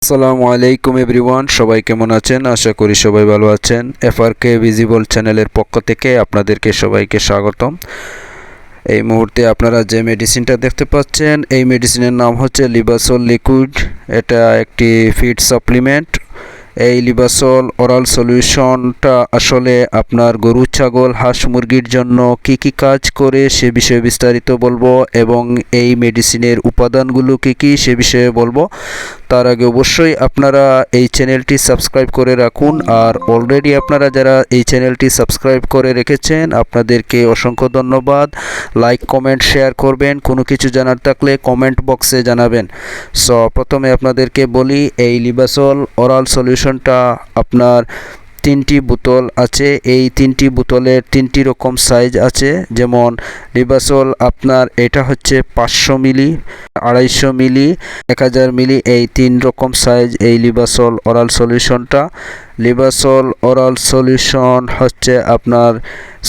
আসসালামু আলাইকুম এভরিওয়ান, সবাই কেমন আছেন? আশা করি সবাই ভালো আছেন। এফআরকে ভিজিবল চ্যানেলের পক্ষ থেকে আপনাদেরকে সবাইকে স্বাগতম। এই মুহূর্তে আপনারা যে মেডিসিনটা দেখতে পাচ্ছেন, এই মেডিসিনের নাম হচ্ছে লিবাসল লিকুইড। এটা একটি ফিড সাপ্লিমেন্ট। এই লিবাসল ওরাল সলিউশনটা আসলে আপনার গরু, ছাগল, হাঁস, মুরগির জন্য কি কি কাজ করে সে বিষয়ে বিস্তারিত বলবো, এবং এই মেডিসিনের উপাদানগুলো কি কি সে বিষয়ে বলবো। তার আগে অবশ্যই আপনারা এই চ্যানেলটি সাবস্ক্রাইব করে রাখুন। আর অলরেডি আপনারা যারা এই চ্যানেলটি সাবস্ক্রাইব করে রেখেছেন, আপনাদেরকে অসংখ্য ধন্যবাদ। লাইক, কমেন্ট, শেয়ার করবেন। কোনো কিছু জানার থাকলে কমেন্ট বক্সে জানাবেন। প্রথমে আপনাদেরকে বলি, এই লিবাসল ওরাল সলিউশনটা আপনার তিনটি বোতল আছে। এই তিনটি বোতলের তিনটি রকম সাইজ আছে। যেমন লিবাসল আপনার এটা হচ্ছে 500 মিলি, 250 মিলি, 1000 মিলি, এই তিন রকম সাইজ এই লিবাসল ওরাল সলিউশনটা। লিবাসল ওরাল সলিউশন হচ্ছে আপনার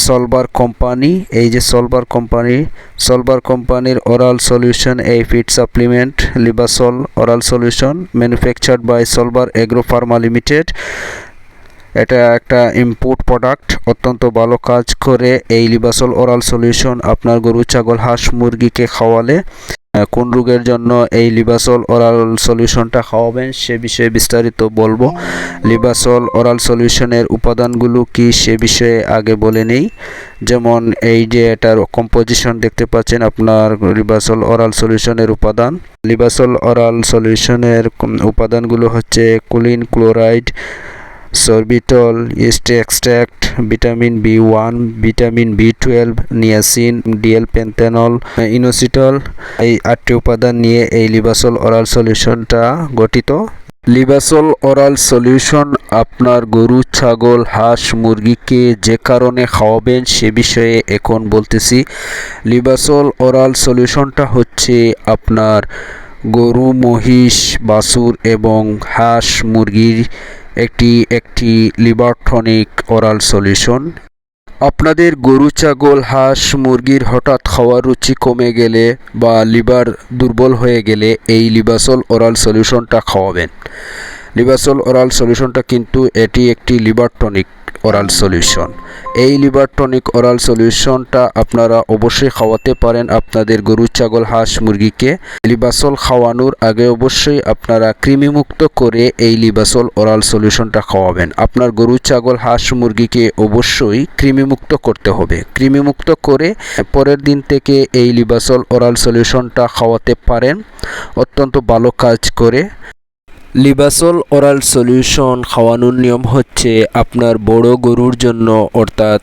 সলভার কোম্পানি। এই যে সলভার কোম্পানির ওরাল সলিউশন, এই feed supplement Libasol oral solution manufactured by Solver agro pharma limited. এটা একটা ইম্পোর্ট প্রোডাক্ট, অত্যন্ত ভালো কাজ করে। এই লিবাসল ওরাল সলিউশন আপনার গরু, ছাগল, হাঁস, মুরগিকে খাওয়ালে কোন রোগের জন্য এই লিবাসল ওরাল সলিউশনটা খাওয়াবেন সে বিষয়ে বিস্তারিত বলবো। লিবাসল ওরাল সলিউশনের উপাদানগুলো কি সে বিষয়ে আগে বলে নেই। যেমন এই যে এটার কম্পোজিশন দেখতে পাচ্ছেন আপনার লিবাসল ওরাল সলিউশনের উপাদান। লিবাসল ওরাল সলিউশনের উপাদানগুলো হচ্ছে choline chloride, sorbitol, yeast extract, vitamin বি1, ভিটামিন বি12, নিয়াসিন, ডিএল পেন্থেনল, ইনোসিটল। এই 8টি উপাদান নিয়ে এই লিবাসল ওরাল সলিউশনটা গঠিত। লিবাসল ওরাল সলিউশন আপনার গরু, ছাগল, হাঁস, মুরগিকে যে কারণে খাওয়াবেন সে বিষয়ে এখন বলতেছি। লিবাসল ওরাল সলিউশনটা হচ্ছে আপনার গরু, মহিষ, বাছুর এবং হাঁস, মুরগির একটি লিভার টনিক ওরাল সলিউশন। আপনাদের গরু, ছাগল, হাঁস, মুরগির হঠাৎ খাওয়ার রুচি কমে গেলে বা লিভার দুর্বল হয়ে গেলে এই লিবাসল ওরাল সলিউশনটা খাওয়াবেন। লিবাসল ওরাল সলিউশনটা কিন্তু এটি একটি লিভার টনিক ওরাল সলিউশন। এই লিভার টনিক ওরাল সলিউশনটা আপনারা অবশ্যই খাওয়াতে পারেন আপনাদের গরু, ছাগল, হাঁস, মুরগিকে। লিবাসল খাওয়ানোর আগে অবশ্যই আপনারা কৃমিমুক্ত করে এই লিবাসল ওরাল সলিউশনটা খাওয়াবেন। আপনার গরু, ছাগল, হাঁস, মুরগিকে অবশ্যই কৃমিমুক্ত করতে হবে। কৃমিমুক্ত করে পরের দিন থেকে এই লিবাসল ওরাল সলিউশনটা খাওয়াতে পারেন, অত্যন্ত ভালো কাজ করে। লিবাসল ওরাল সলিউশন খাওয়ানোর নিয়ম হচ্ছে আপনার বড় গরুর জন্য, অর্থাৎ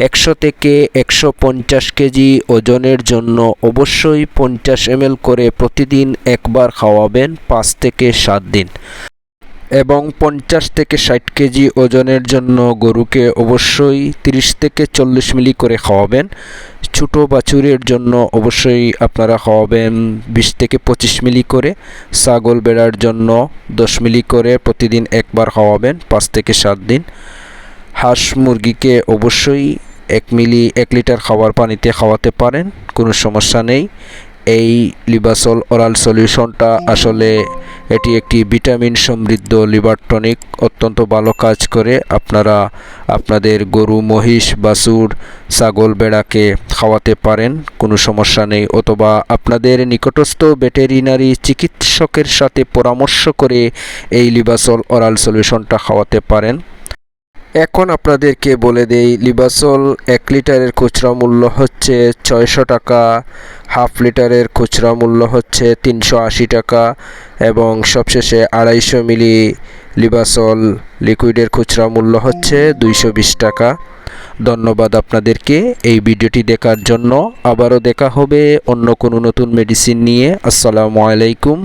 100 থেকে 150 কেজি ওজনের জন্য অবশ্যই 50 ml করে প্রতিদিন একবার খাওয়াবেন 5 থেকে 7 দিন। এবং 50 থেকে 60 কেজি ওজনের জন্য গরুকে অবশ্যই 30 থেকে 40 মিলি করে খাওয়াবেন। ছোট বাছুরের জন্য অবশ্যই আপনারা খাওয়াবেন 20 থেকে 25 মিলি করে। ছাগল, ভেড়ার জন্য 10 মিলি করে প্রতিদিন একবার খাওয়াবেন 5 থেকে 7 দিন। হাঁস, মুরগিকে অবশ্যই 1 লিটার খাবার পানিতে খাওয়াতে পারেন, কোনো সমস্যা নেই। এই লিবাসল ওরাল সলিউশনটা আসলে এটি একটি ভিটামিন সমৃদ্ধ লিভার টনিক, অত্যন্ত ভালো কাজ করে। আপনারা আপনাদের গরু, মহিষ, বাছুর, ছাগল, ভেড়াকে খাওয়াতে পারেন, কোনো সমস্যা নেই। অথবা আপনাদের নিকটস্থ ভেটেরিনারি চিকিৎসকের সাথে পরামর্শ করে এই লিবাসল ওরাল সলিউশনটা খাওয়াতে পারেন। এখন আপনাদেরকে বলে দেই, লিবাসল 1 লিটারের খুচরা মূল্য হচ্ছে 600 টাকা, হাফ লিটারের খুচরা মূল্য হচ্ছে 380 টাকা, এবং সবশেষে 250 মিলি লিবাসল লিকুইডের খুচরা মূল্য হচ্ছে 220 টাকা। ধন্যবাদ আপনাদেরকে এই ভিডিওটি দেখার জন্য। আবারও দেখা হবে অন্য কোনো নতুন মেডিসিন নিয়ে। আসসালামু আলাইকুম।